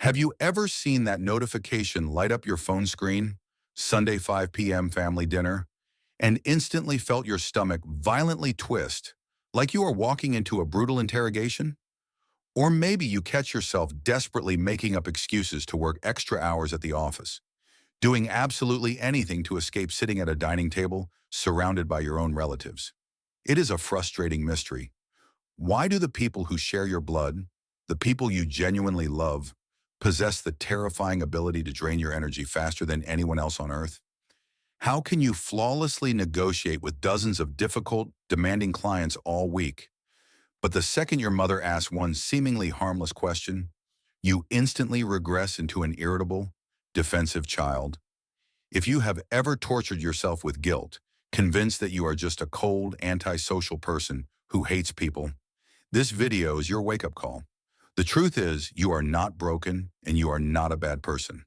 Have you ever seen that notification light up your phone screen, Sunday 5 p.m. family dinner, and instantly felt your stomach violently twist, like you are walking into a brutal interrogation? Or maybe you catch yourself desperately making up excuses to work extra hours at the office, doing absolutely anything to escape sitting at a dining table surrounded by your own relatives. It is a frustrating mystery. Why do the people who share your blood, the people you genuinely love, possess the terrifying ability to drain your energy faster than anyone else on Earth? How can you flawlessly negotiate with dozens of difficult, demanding clients all week, but the second your mother asks one seemingly harmless question, you instantly regress into an irritable, defensive child? If you have ever tortured yourself with guilt, convinced that you are just a cold, antisocial person who hates people, this video is your wake-up call. The truth is, you are not broken and you are not a bad person.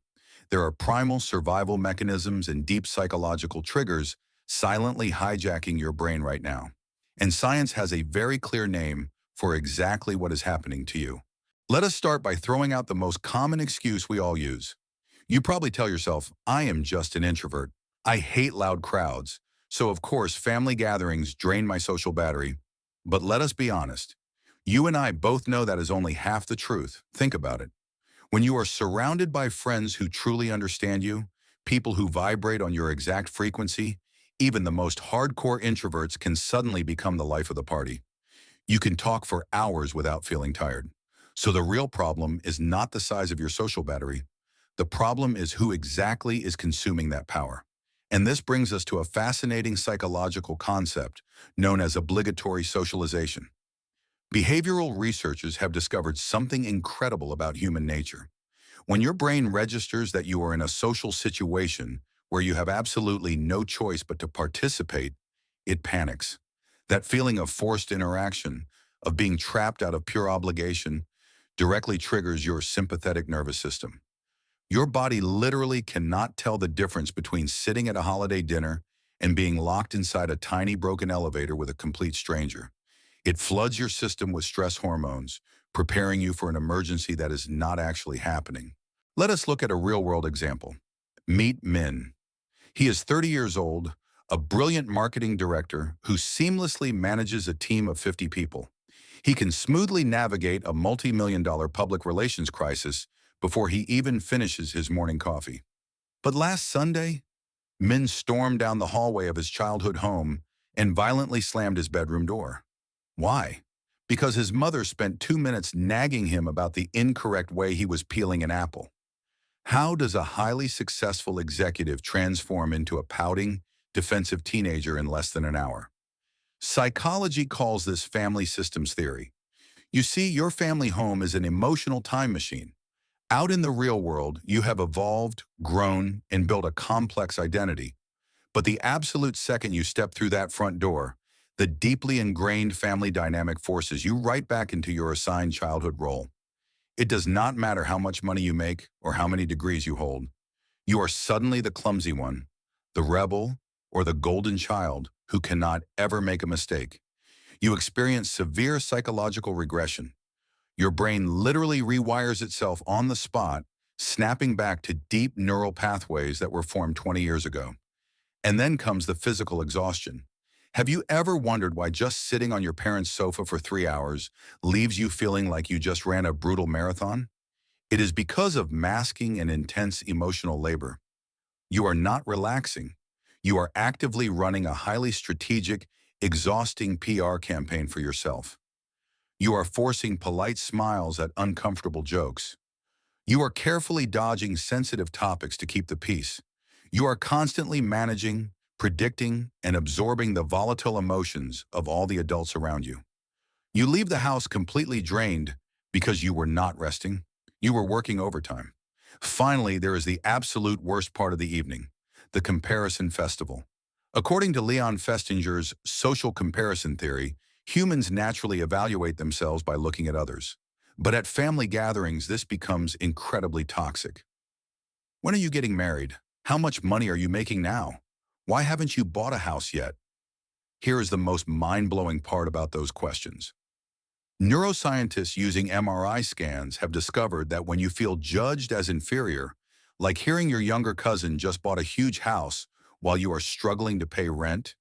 There are primal survival mechanisms and deep psychological triggers silently hijacking your brain right now. And science has a very clear name for exactly what is happening to you. Let us start by throwing out the most common excuse we all use. You probably tell yourself, I am just an introvert. I hate loud crowds. So of course, family gatherings drain my social battery. But let us be honest. You and I both know that is only half the truth. Think about it. When you are surrounded by friends who truly understand you, people who vibrate on your exact frequency, even the most hardcore introverts can suddenly become the life of the party. You can talk for hours without feeling tired. So the real problem is not the size of your social battery. The problem is who exactly is consuming that power. And this brings us to a fascinating psychological concept known as obligatory socialization. Behavioral researchers have discovered something incredible about human nature. When your brain registers that you are in a social situation where you have absolutely no choice but to participate, it panics. That feeling of forced interaction, of being trapped out of pure obligation, directly triggers your sympathetic nervous system. Your body literally cannot tell the difference between sitting at a holiday dinner and being locked inside a tiny broken elevator with a complete stranger. It floods your system with stress hormones, preparing you for an emergency that is not actually happening. Let us look at a real-world example. Meet Min. He is 30 years old, a brilliant marketing director who seamlessly manages a team of 50 people. He can smoothly navigate a multi-million-dollar public relations crisis before he even finishes his morning coffee. But last Sunday, Min stormed down the hallway of his childhood home and violently slammed his bedroom door. Why? Because his mother spent 2 minutes nagging him about the incorrect way he was peeling an apple. How does a highly successful executive transform into a pouting, defensive teenager in less than an hour? Psychology calls this family systems theory. You see, your family home is an emotional time machine. Out in the real world, you have evolved, grown, and built a complex identity. But the absolute second you step through that front door, the deeply ingrained family dynamic forces you right back into your assigned childhood role. It does not matter how much money you make or how many degrees you hold. You are suddenly the clumsy one, the rebel, or the golden child who cannot ever make a mistake. You experience severe psychological regression. Your brain literally rewires itself on the spot, snapping back to deep neural pathways that were formed 20 years ago. And then comes the physical exhaustion. Have you ever wondered why just sitting on your parents' sofa for 3 hours leaves you feeling like you just ran a brutal marathon? It is because of masking and intense emotional labor. You are not relaxing. You are actively running a highly strategic, exhausting PR campaign for yourself. You are forcing polite smiles at uncomfortable jokes. You are carefully dodging sensitive topics to keep the peace. You are constantly managing, predicting, and absorbing the volatile emotions of all the adults around you. You leave the house completely drained because you were not resting. You were working overtime. Finally, there is the absolute worst part of the evening, the comparison festival. According to Festinger's social comparison theory, humans naturally evaluate themselves by looking at others. But at family gatherings, this becomes incredibly toxic. When are you getting married? How much money are you making now? Why haven't you bought a house yet? Here is the most mind-blowing part about those questions. Neuroscientists using MRI scans have discovered that when you feel judged as inferior, like hearing your younger cousin just bought a huge house while you are struggling to pay rent,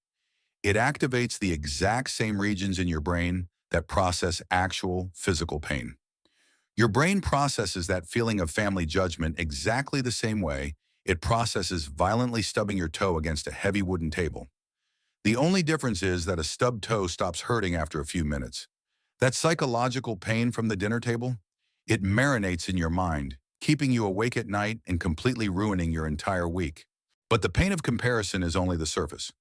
it activates the exact same regions in your brain that process actual physical pain. Your brain processes that feeling of family judgment exactly the same way it processes violently stubbing your toe against a heavy wooden table. The only difference is that a stubbed toe stops hurting after a few minutes. That psychological pain from the dinner table, it marinates in your mind, keeping you awake at night and completely ruining your entire week. But the pain of comparison is only the surface.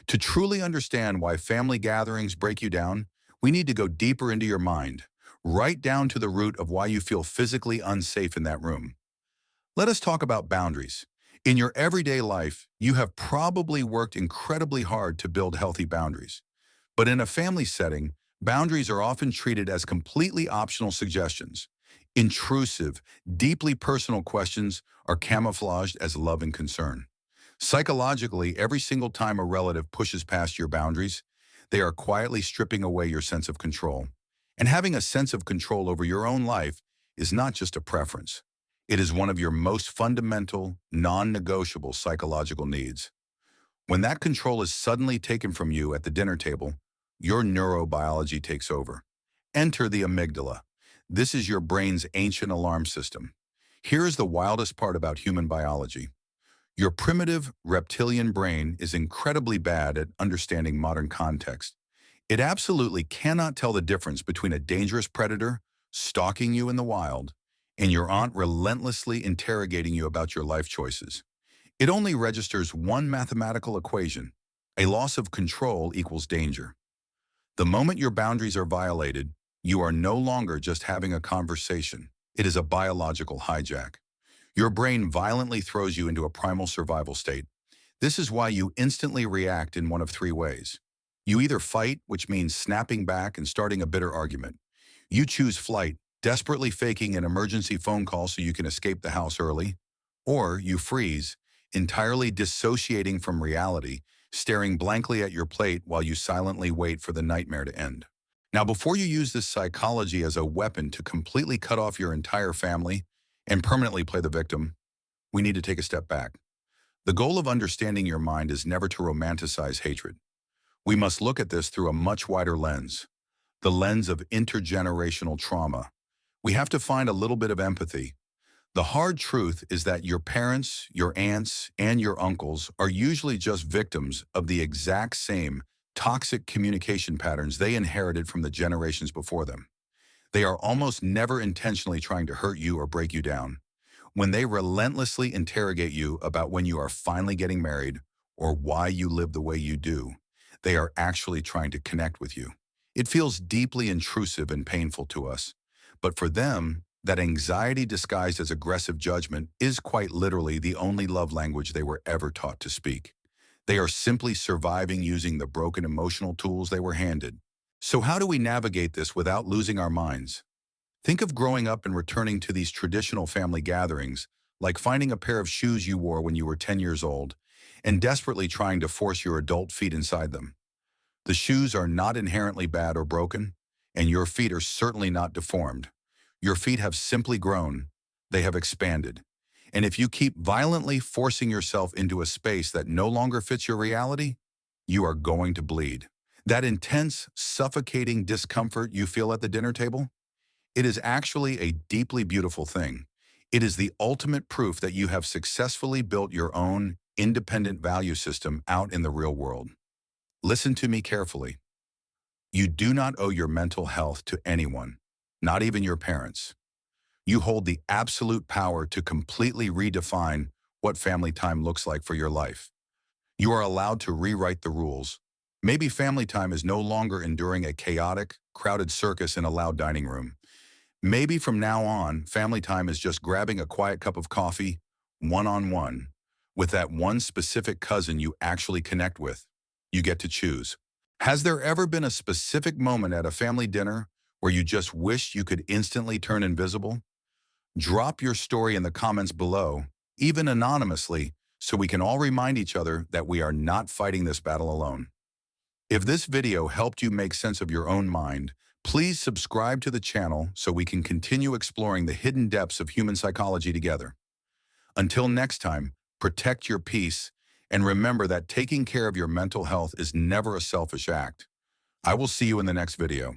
To truly understand why family gatherings break you down, we need to go deeper into your mind, right down to the root of why you feel physically unsafe in that room. Let us talk about boundaries. In your everyday life, you have probably worked incredibly hard to build healthy boundaries. But in a family setting, boundaries are often treated as completely optional suggestions. Intrusive, deeply personal questions are camouflaged as love and concern. Psychologically, every single time a relative pushes past your boundaries, they are quietly stripping away your sense of control. And having a sense of control over your own life is not just a preference. It is one of your most fundamental, non-negotiable psychological needs. When that control is suddenly taken from you at the dinner table, your neurobiology takes over. Enter the amygdala. This is your brain's ancient alarm system. Here is the wildest part about human biology. Your primitive reptilian brain is incredibly bad at understanding modern context. It absolutely cannot tell the difference between a dangerous predator stalking you in the wild and your aunt relentlessly interrogating you about your life choices. It only registers one mathematical equation: a loss of control equals danger. The moment your boundaries are violated, you are no longer just having a conversation. It is a biological hijack. Your brain violently throws you into a primal survival state. This is why you instantly react in one of three ways. You either fight, which means snapping back and starting a bitter argument. You choose flight, desperately faking an emergency phone call so you can escape the house early. Or you freeze, entirely dissociating from reality, staring blankly at your plate while you silently wait for the nightmare to end. Now, before you use this psychology as a weapon to completely cut off your entire family and permanently play the victim, we need to take a step back. The goal of understanding your mind is never to romanticize hatred. We must look at this through a much wider lens, the lens of intergenerational trauma. We have to find a little bit of empathy. The hard truth is that your parents, your aunts, and your uncles are usually just victims of the exact same toxic communication patterns they inherited from the generations before them. They are almost never intentionally trying to hurt you or break you down. When they relentlessly interrogate you about when you are finally getting married or why you live the way you do, they are actually trying to connect with you. It feels deeply intrusive and painful to us, but for them, that anxiety disguised as aggressive judgment is quite literally the only love language they were ever taught to speak. They are simply surviving using the broken emotional tools they were handed. So how do we navigate this without losing our minds? Think of growing up and returning to these traditional family gatherings, like finding a pair of shoes you wore when you were 10 years old and desperately trying to force your adult feet inside them. The shoes are not inherently bad or broken, and your feet are certainly not deformed. Your feet have simply grown. They have expanded. And if you keep violently forcing yourself into a space that no longer fits your reality, you are going to bleed. That intense, suffocating discomfort you feel at the dinner table, it is actually a deeply beautiful thing. It is the ultimate proof that you have successfully built your own independent value system out in the real world. Listen to me carefully. You do not owe your mental health to anyone, not even your parents. You hold the absolute power to completely redefine what family time looks like for your life. You are allowed to rewrite the rules. Maybe family time is no longer enduring a chaotic, crowded circus in a loud dining room. Maybe from now on, family time is just grabbing a quiet cup of coffee, one-on-one, with that one specific cousin you actually connect with. You get to choose. Has there ever been a specific moment at a family dinner where you just wished you could instantly turn invisible? Drop your story in the comments below, even anonymously, so we can all remind each other that we are not fighting this battle alone. If this video helped you make sense of your own mind, Please subscribe to the channel so we can continue exploring the hidden depths of human psychology together. Until next time, protect your peace and remember that taking care of your mental health is never a selfish act. I will see you in the next video.